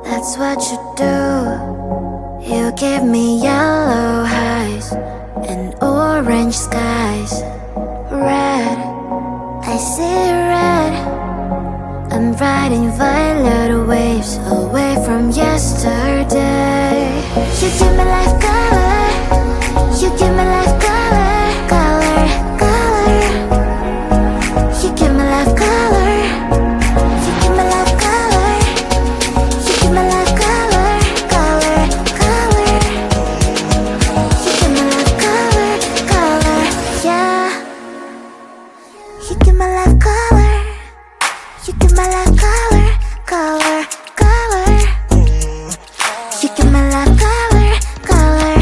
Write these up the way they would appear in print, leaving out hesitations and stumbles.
that's what you do. You give me yellow highs and orange skies. Red, I see red. I'm riding violet waves away from yesterday. You give me life color. You give me life color, color, color. You give me life color. You give me life color. You give me life color, color, color. You give me life color, color, yeah. You give me life color. You give me life color, color, color. You give me life color, color,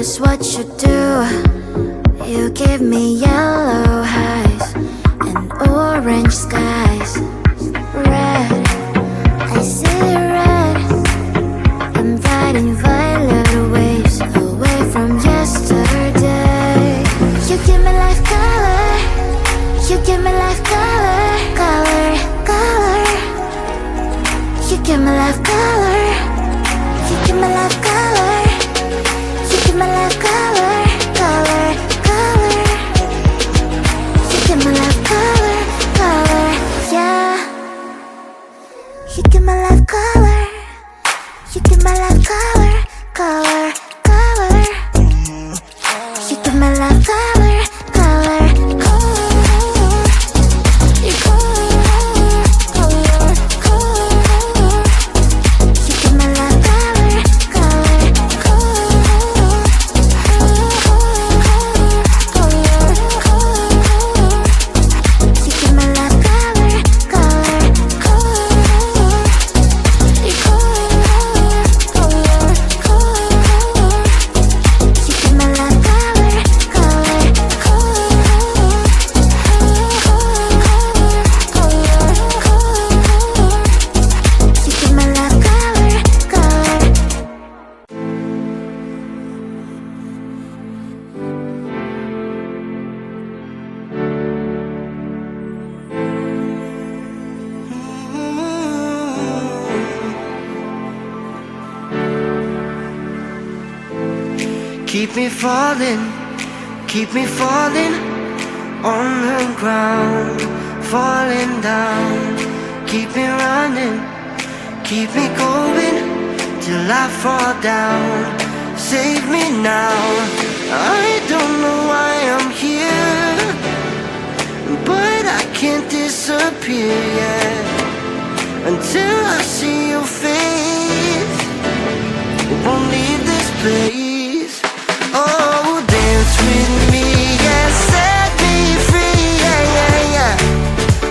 That's what you do. You give me yellow highs and orange skies. Red, I see red. I'm riding violet waves away from yesterday. You give me life color. You give me life color. Color, color. You give me life color. You give me life color. You give me life color. Color, color. You give me life color. Color, yeah. You give me life color. You give me life color. Color, color. You give me life color. Color, color. You color, color, color. You give me life color. Color, color. You give me life color. Color, color. You color, color, color. You give me life color. Color, you give me life color. Color. Keep me falling on the ground, falling down. Keep me running, keep me going till I fall down. Save me now. I don't know why I'm here, but I can't disappear yet until I see your face. Won't leave this place. Oh, dance with me, yeah, set me free, yeah, yeah, yeah.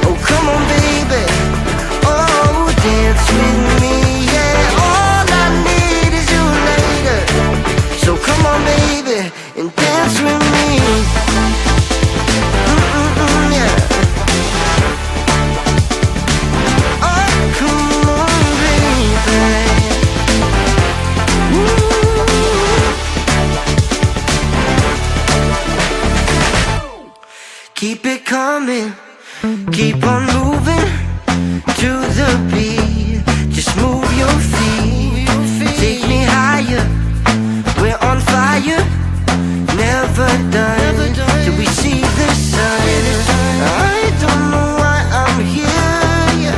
Oh, come on, baby. Oh, dance with me, yeah. All I need is you later. So come on, baby, and dance with me. Yeah. Oh, come on, baby. Keep it coming, keep on moving to the beat. Just move your feet, take me higher. We're on fire, never done till we see the sun. I don't know why I'm here,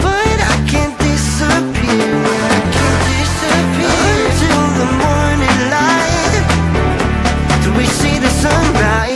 but I can't disappear. I can't disappear until the morning light, till we see the sunrise.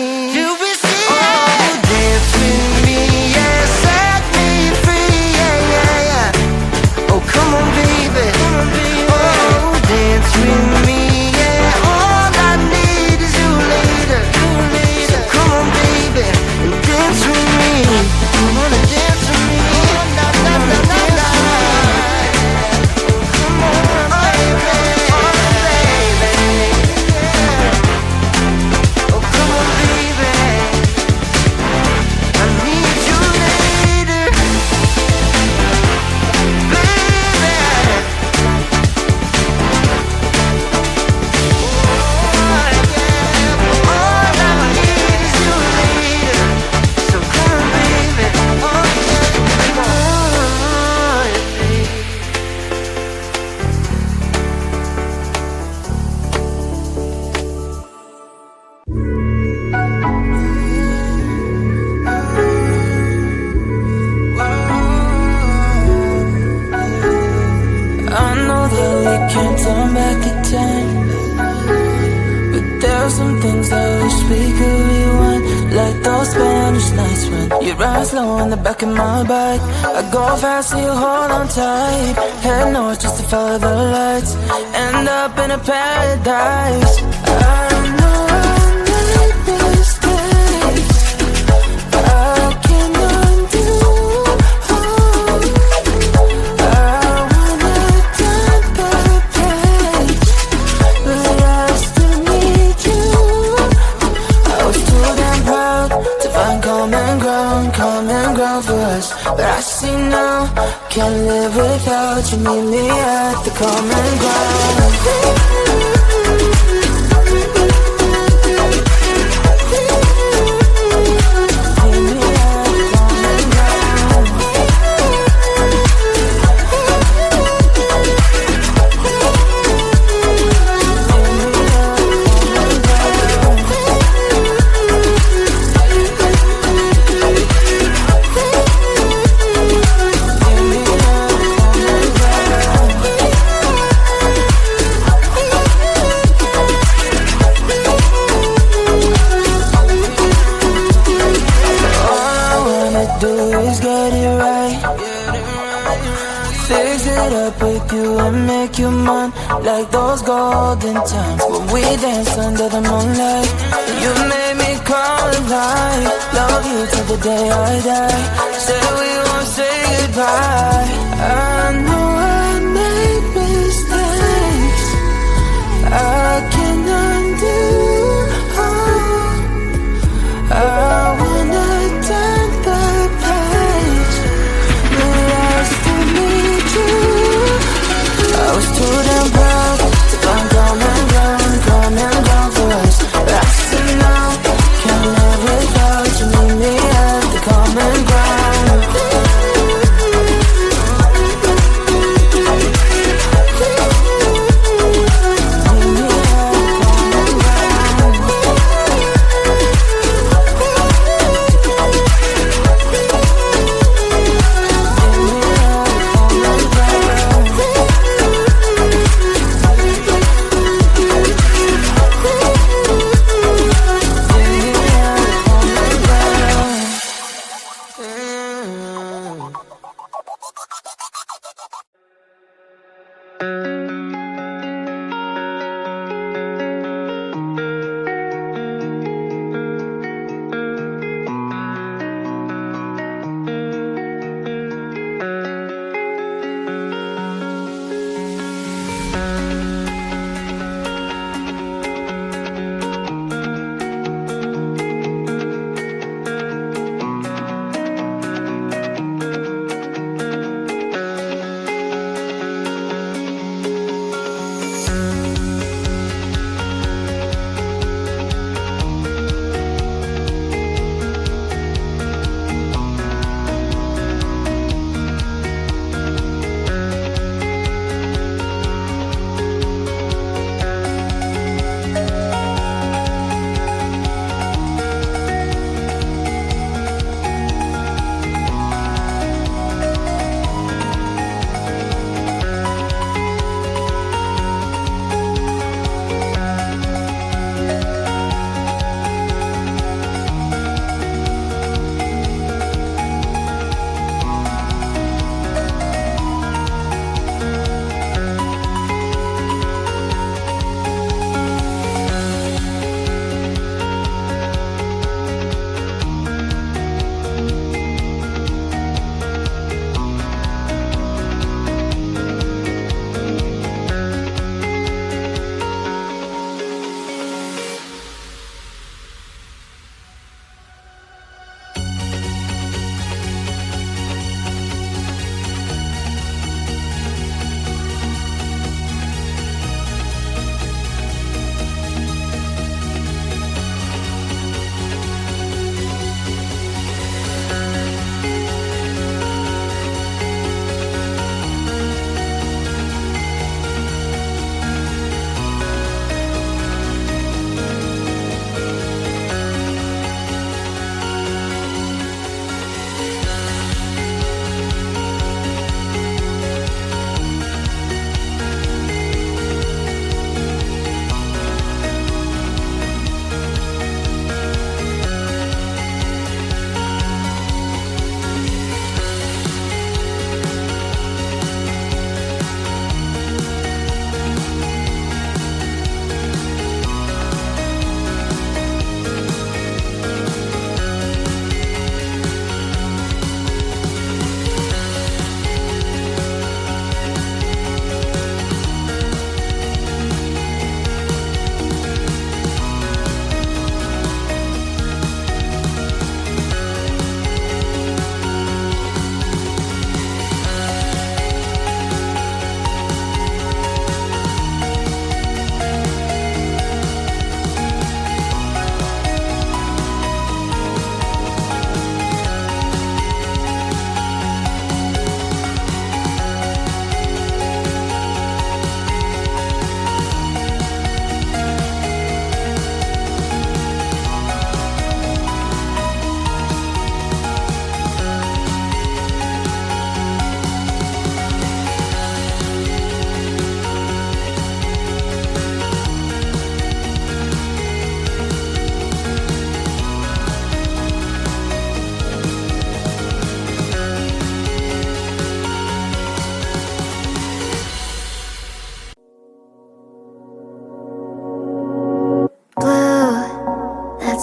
Your eyes low on the back of my bike. I go fast so you hold on tight. Head north just to follow the lights. End up in a paradise. I know I made mistakes. I can undo. I wanna turn the page, but I still without you, meet me at the common ground. Like those golden times when we danced under the moonlight. You made me come alive. Love you till the day I die. Say we won't say goodbye. I know I made mistakes I can undo. I wanna turn the page, but I still need you. I was too damn proud to find common ground for us. But I said no, can't live without you. Meet me at the common ground.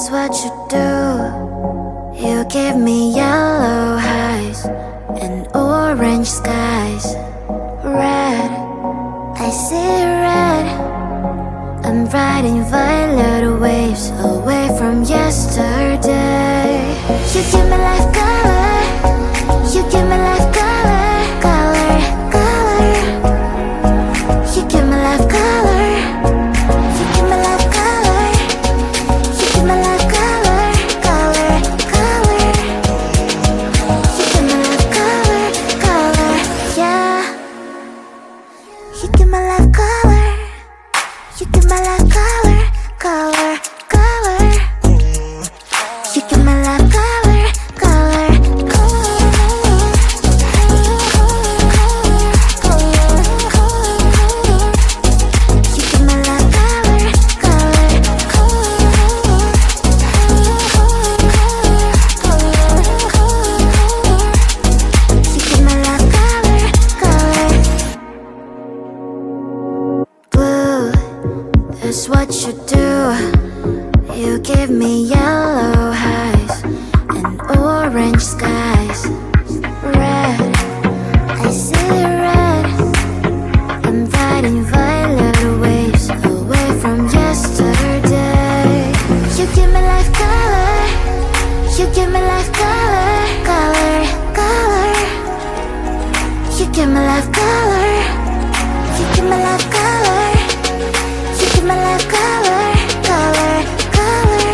That's what you do. You give me yellow highs and orange skies. Red, I see red. I'm riding violet waves away from yesterday. You give me life color. You give me life color, color, color. You give me life color. You give me life color. You give me life color, color, color. You give me life color, color, yeah. You give me life color. You give me life color, color, color. You give me life color, color, you give me life color, color, you give me life color, color. Blue, that's what you do. You give me yellow highs and orange skies. Red, I see red. I'm riding violet waves away from yesterday. You give me life color. You give me life color, color, color. You give me life color. You give me life color. You give me life color, color, color.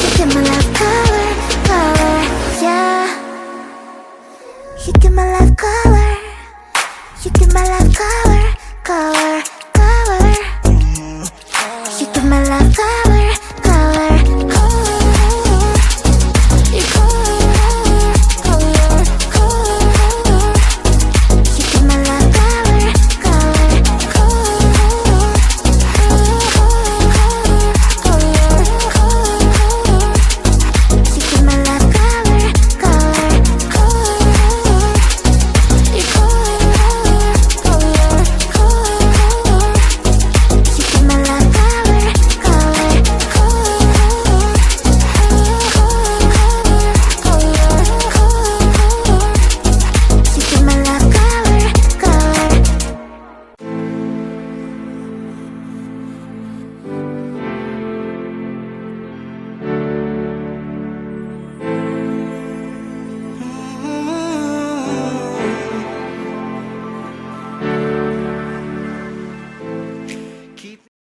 You give me life color, color, yeah. You give me life color. You give me life color, color.